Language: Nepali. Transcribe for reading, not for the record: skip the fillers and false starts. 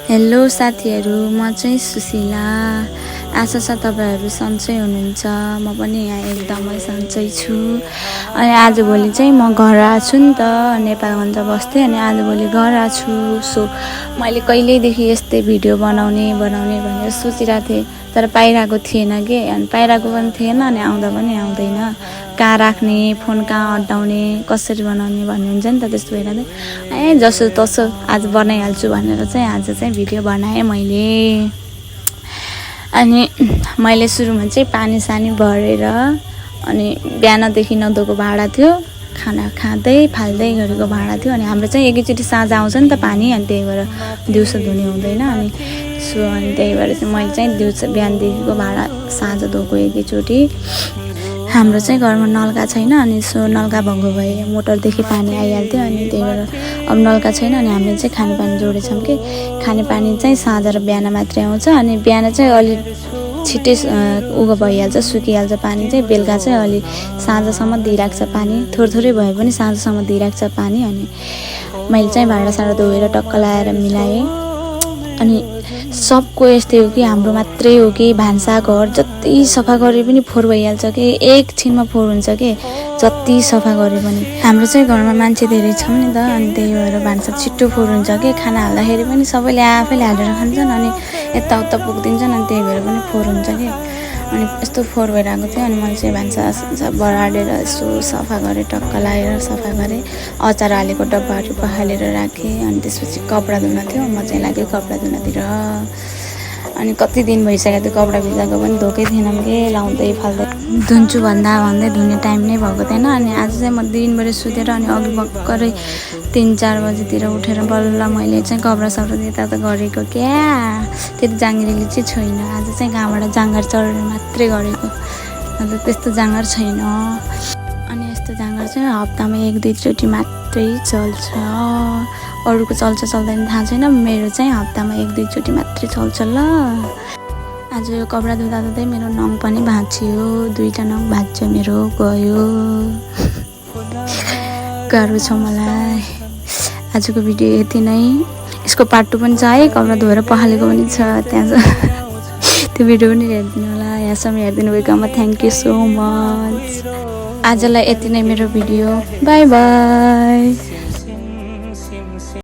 हेलो साथीहरू, म चाहिँ सुशीला। आशा छ तपाईहरु सन्चै हुनुहुन्छ। म पनि यहाँ एकदमै सन्चै छु। अनि आजभोलि चाहिँ म घर आछु नि त, नेपालगञ्ज बस्थे अनि आजभोलि घर आछु। सो मैले कहिलेदेखि यस्तै भिडियो बनाउने भनेर सोचिरहेको थिएँ, तर पाइरहेको थिएन के। अनि पाइरहेको पनि थिएन अनि आउँदा पनि आउँदैन। कहाँ राख्ने, फोन कहाँ अड्डाउने, कसरी बनाउने भन्ने हुन्छ नि त। त्यस्तो भइरहेको जसो तसो आज बनाइहाल्छु भनेर चाहिँ आज चाहिँ भिडियो बनाएँ मैले। अनि मैले सुरुमा चाहिँ पानी सानी भरेर अनि बिहानदेखि नधोको भाँडा थियो, खाना खाँदै फाल्दै गरेको भाँडा थियो। अनि हाम्रो चाहिँ एकैचोटि साँझ आउँछ नि त पानी, अनि त्यही भएर दिउँसो धुने हुँदैन। अनि त्यही भएर चाहिँ मैले चाहिँ दिउँसो बिहानदेखिको भाँडा साँझ धोको एकैचोटि। हाम्रो चाहिँ घरमा नलका छैन, अनि नलका भएको भए मोटरदेखि पानी आइहाल्थ्यो। अनि त्यही भएर अब नलका छैन अनि हामीले चाहिँ खानेपानी जोडेछौँ कि खानेपानी चाहिँ साँझ र बिहान मात्रै आउँछ। अनि बिहान चाहिँ अलि छिट्टै उगो भइहाल्छ, सुकिहाल्छ पानी चाहिँ। बेलुका चाहिँ अलि साँझसम्म दिइराख्छ पानी, थोरै भए पनि साँझसम्म दिइराख्छ पानी। अनि मैले चाहिँ भाँडासाँडा धोएर टक्क लाएर मिलाएँ। अनि सबको यस्तै हो कि हाम्रो मात्रै हो कि भान्सा घर जति सफा गरे पनि फोहोर भइहाल्छ कि, एकछिनमा फोहोर हुन्छ कि जति सफा गरे पनि। हाम्रो चाहिँ घरमा मान्छे धेरै छौँ नि त, अनि त्यही भएर भान्सा छिट्टो फोहोर हुन्छ कि। खाना हाल्दाखेरि पनि सबैले आफैले हालेर खान्छन् अनि यताउता पुगिदिन्छन्, अनि त्यही भएर पनि फोहोर हुन्छ कि। अनि यस्तो फोहोर भइरहेको थियो। अनि मैले चाहिँ भान्सा बढाडेर यसो सफा गरेँ, टक्क लगाएर सफा गरेँ। अचार हालेको डब्बाहरू पखालेर राखेँ। अनि त्यसपछि कपडा धुन थियो, म चाहिँ लाग्यो कपडा धुनतिर। अनि कति दिन भइसक्यो त्यो कपडा भिजाएको पनि धोकै थिएनौँ कि, लाउँदै फाल्दै धुन्छु भन्दै धुने टाइम नै भएको थिएन। अनि आज चाहिँ म दिनभरि सुतेर अनि अघि भर्खरै 3-4 बजीतिर उठेर बल्ल मैले चाहिँ कपडा सपडा त्यता त गरेको क्या। त्यति जाँगेरीले चाहिँ छैन। आज चाहिँ कहाँबाट जाँगर चढेर मात्रै गरेको, अन्त त्यस्तो जाँगर छैन। अनि यस्तो जाँगर चाहिँ हप्तामा 1-2 चोटि मात्रै चल्छ। अरूको चल्छ चल्दैन थाहा छैन, मेरो चाहिँ हप्तामा 1-2 चोटि मात्रै चल्छ ल। आज यो कपडा धुँदा धुँदै मेरो नङ पनि भाँच्यो, 2टा नङ भाँच्यो मेरो, गयो। गाह्रो छ मलाई। आजको भिडियो यति नै। यसको पार्ट 2 पनि छ है, कपडा धोएर पखालेको पनि छ त्यहाँ। त्यो भिडियो पनि हेरिदिनु होला। यहाँसम्म हेरिदिनु भएकोमा थ्याङ्क यू सो मच। आजलाई यति नै मेरो भिडियो। By by.